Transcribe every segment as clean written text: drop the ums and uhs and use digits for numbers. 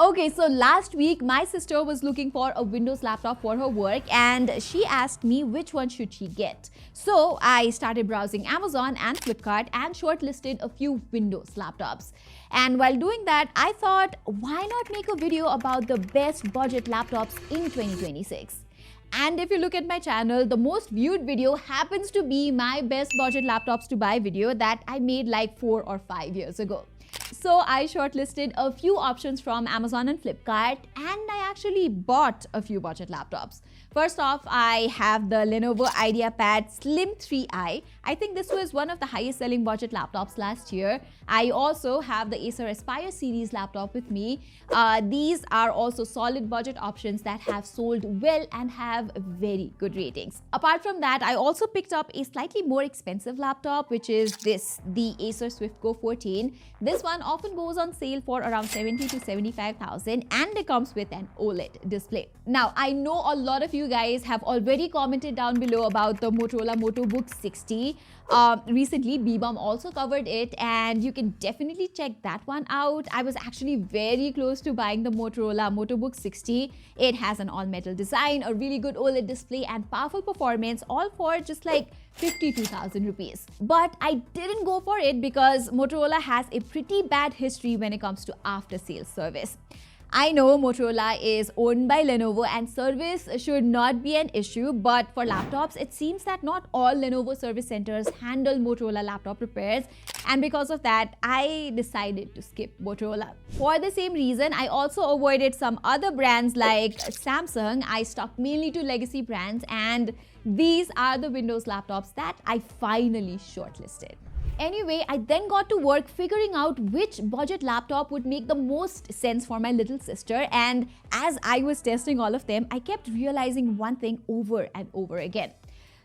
Okay, so last week my sister was looking for a Windows laptop for her work and she asked me which one should she get. So I started browsing Amazon and Flipkart and shortlisted a few Windows laptops. And while doing that, I thought, why not make a video about the best budget laptops in 2026? And if you look at my channel, the most viewed video happens to be my best budget laptops to buy video that I made like 4 or 5 years ago. So I shortlisted a few options from Amazon and Flipkart and I actually bought a few budget laptops. First off, I have the Lenovo IdeaPad Slim 3i. I think this was one of the highest selling budget laptops last year. I also have the Acer Aspire series laptop with me. These are also solid budget options that have sold well and have very good ratings. Apart from that, I also picked up a slightly more expensive laptop, which is the Acer SwiftGo 14. This one often goes on sale for around 70 to 75,000 and it comes with an OLED display. Now, I know a lot of you guys have already commented down below about the Motorola MotoBook 60. Recently, Bebum also covered it and you can definitely check that one out. I was actually very close to buying the Motorola MotoBook 60. It has an all-metal design, a really good OLED display and powerful performance, all for just like 52,000 rupees. But I didn't go for it because Motorola has a pretty bad history when it comes to after-sales service. I know Motorola is owned by Lenovo and service should not be an issue, but for laptops, it seems that not all Lenovo service centers handle Motorola laptop repairs, and because of that, I decided to skip Motorola. For the same reason, I also avoided some other brands like Samsung. I stuck mainly to legacy brands, and these are the Windows laptops that I finally shortlisted. Anyway, I then got to work figuring out which budget laptop would make the most sense for my little sister, and as I was testing all of them, I kept realizing one thing over and over again.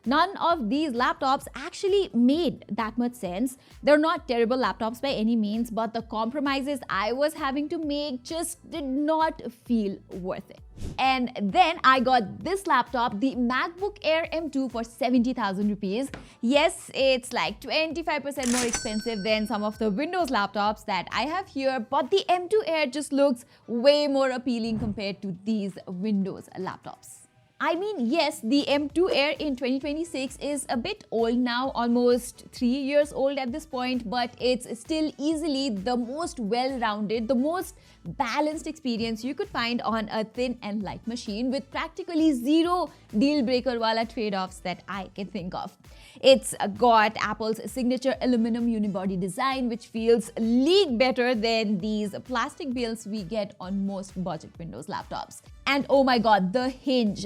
None of these laptops actually made that much sense. They're not terrible laptops by any means, but the compromises I was having to make just did not feel worth it. And then I got this laptop, the MacBook Air M2 for 70,000 rupees. Yes, it's like 25% more expensive than some of the Windows laptops that I have here, but the M2 Air just looks way more appealing compared to these Windows laptops. I mean, yes, the M2 Air in 2026 is a bit old now, almost 3 years old at this point, but it's still easily the most well-rounded, the most balanced experience you could find on a thin and light machine with practically zero deal-breaker wala trade-offs that I can think of. It's got Apple's signature aluminum unibody design, which feels a league better than these plastic builds we get on most budget Windows laptops. And oh my god, the hinge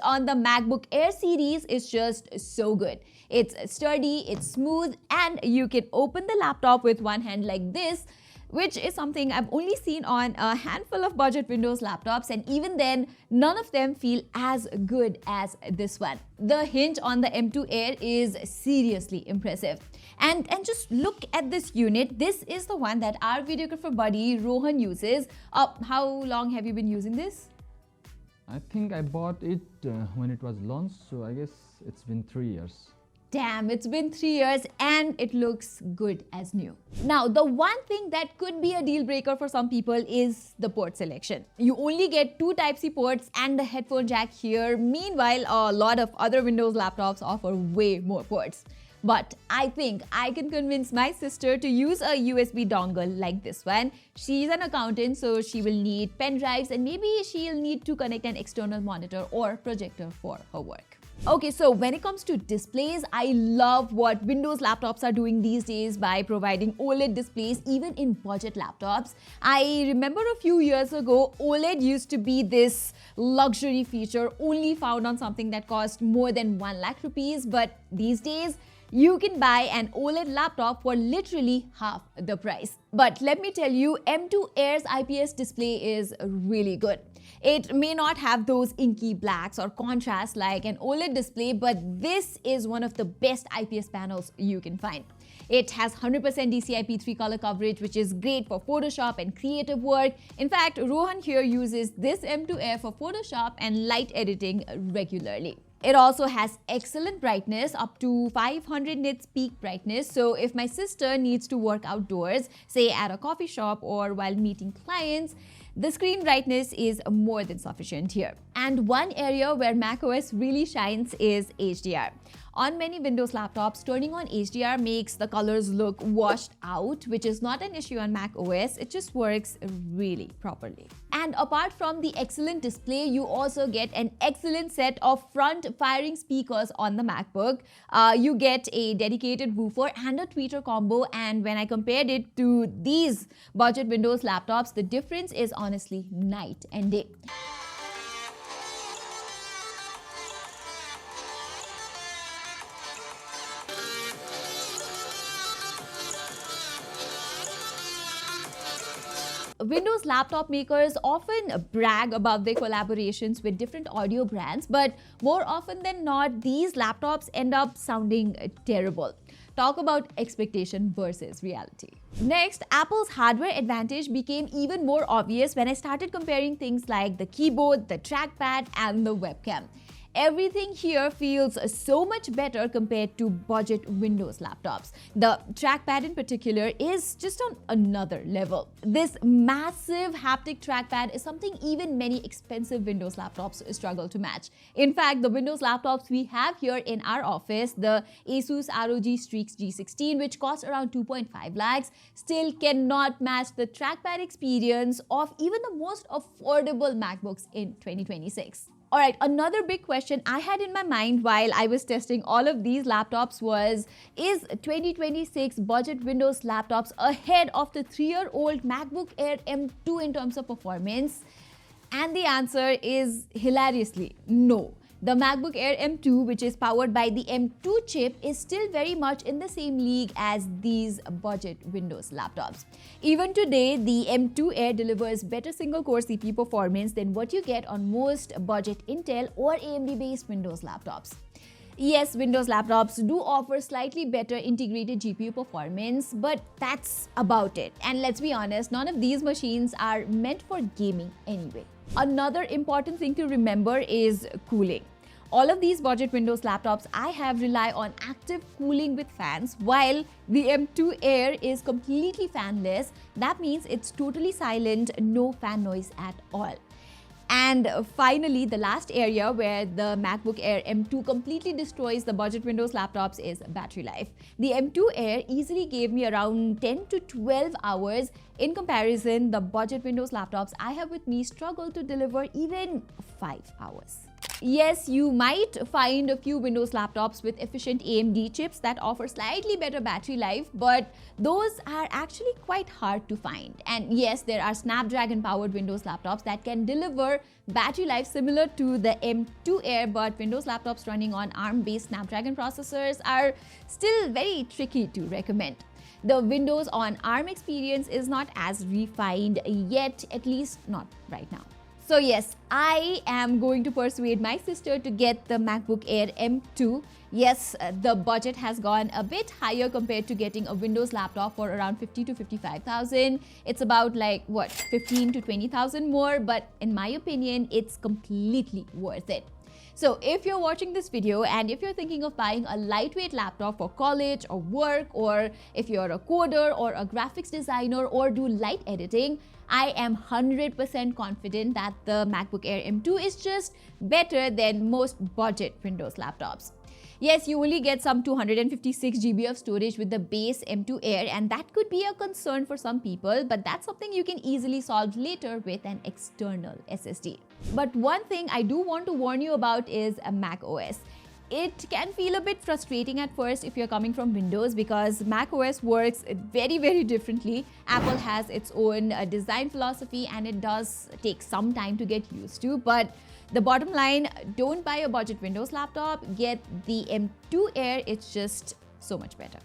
on the MacBook Air series is just so good. It's sturdy, it's smooth, and you can open the laptop with one hand like this, which is something I've only seen on a handful of budget Windows laptops, and even then, none of them feel as good as this one. The hinge on the M2 Air is seriously impressive. And just look at this unit. This is the one that our videographer buddy Rohan uses. How long have you been using this? I think I bought it when it was launched, so I guess it's been 3 years. Damn, it's been 3 years and it looks good as new. Now, the one thing that could be a deal breaker for some people is the port selection. You only get 2 Type-C ports and the headphone jack here. Meanwhile, a lot of other Windows laptops offer way more ports. But I think I can convince my sister to use a USB dongle like this one. She's an accountant, so she will need pen drives and maybe she'll need to connect an external monitor or projector for her work. Okay, so when it comes to displays, I love what Windows laptops are doing these days by providing OLED displays even in budget laptops. I remember a few years ago, OLED used to be this luxury feature only found on something that cost more than 1 lakh rupees, but these days, you can buy an OLED laptop for literally half the price. But let me tell you, M2 Air's IPS display is really good. It may not have those inky blacks or contrast like an OLED display, but this is one of the best IPS panels you can find. It has 100% DCI-P3 color coverage, which is great for Photoshop and creative work. In fact, Rohan here uses this M2 Air for Photoshop and light editing regularly. It also has excellent brightness, up to 500 nits peak brightness. So if my sister needs to work outdoors, say at a coffee shop or while meeting clients, the screen brightness is more than sufficient here. And one area where macOS really shines is HDR. On many Windows laptops, turning on HDR makes the colors look washed out, which is not an issue on macOS. It just works really properly. And apart from the excellent display, you also get an excellent set of front-firing speakers on the MacBook. You get a dedicated woofer and a tweeter combo, and when I compared it to these budget Windows laptops, the difference is honestly night and day. Windows laptop makers often brag about their collaborations with different audio brands, but more often than not, these laptops end up sounding terrible. Talk about expectation versus reality. Next, Apple's hardware advantage became even more obvious when I started comparing things like the keyboard, the trackpad, and the webcam. Everything here feels so much better compared to budget Windows laptops. The trackpad in particular is just on another level. This massive haptic trackpad is something even many expensive Windows laptops struggle to match. In fact, the Windows laptops we have here in our office, the Asus ROG Strix G16, which costs around 2.5 lakhs, still cannot match the trackpad experience of even the most affordable MacBooks in 2026. Alright, another big question I had in my mind while I was testing all of these laptops was, is 2026 budget Windows laptops ahead of the 3-year-old MacBook Air M2 in terms of performance? And the answer is hilariously no. The MacBook Air M2, which is powered by the M2 chip, is still very much in the same league as these budget Windows laptops. Even today, the M2 Air delivers better single-core CPU performance than what you get on most budget Intel or AMD-based Windows laptops. Yes, Windows laptops do offer slightly better integrated GPU performance, but that's about it. And let's be honest, none of these machines are meant for gaming anyway. Another important thing to remember is cooling. All of these budget Windows laptops I have rely on active cooling with fans, while the M2 Air is completely fanless. That means it's totally silent, no fan noise at all. And finally, the last area where the MacBook Air M2 completely destroys the budget Windows laptops is battery life. The M2 Air easily gave me around 10 to 12 hours. In comparison, the budget Windows laptops I have with me struggle to deliver even 5 hours. Yes, you might find a few Windows laptops with efficient AMD chips that offer slightly better battery life, but those are actually quite hard to find. And yes, there are Snapdragon-powered Windows laptops that can deliver battery life similar to the M2 Air, but Windows laptops running on ARM-based Snapdragon processors are still very tricky to recommend. The Windows on ARM experience is not as refined yet, at least not right now. So yes, I am going to persuade my sister to get the MacBook Air M2. Yes, the budget has gone a bit higher compared to getting a Windows laptop for around 50 to 55,000. It's about like what, 15 to 20,000 more, but in my opinion, it's completely worth it. So if you're watching this video and if you're thinking of buying a lightweight laptop for college or work, or if you're a coder or a graphics designer or do light editing, I am 100% confident that the MacBook Air M2 is just better than most budget Windows laptops. Yes, you only get some 256 GB of storage with the base M2 Air, and that could be a concern for some people, but that's something you can easily solve later with an external SSD. But one thing I do want to warn you about is macOS. It can feel a bit frustrating at first if you're coming from Windows, because macOS works very differently. Apple has its own design philosophy and it does take some time to get used to. But the bottom line, don't buy a budget Windows laptop, get the M2 Air, it's just so much better.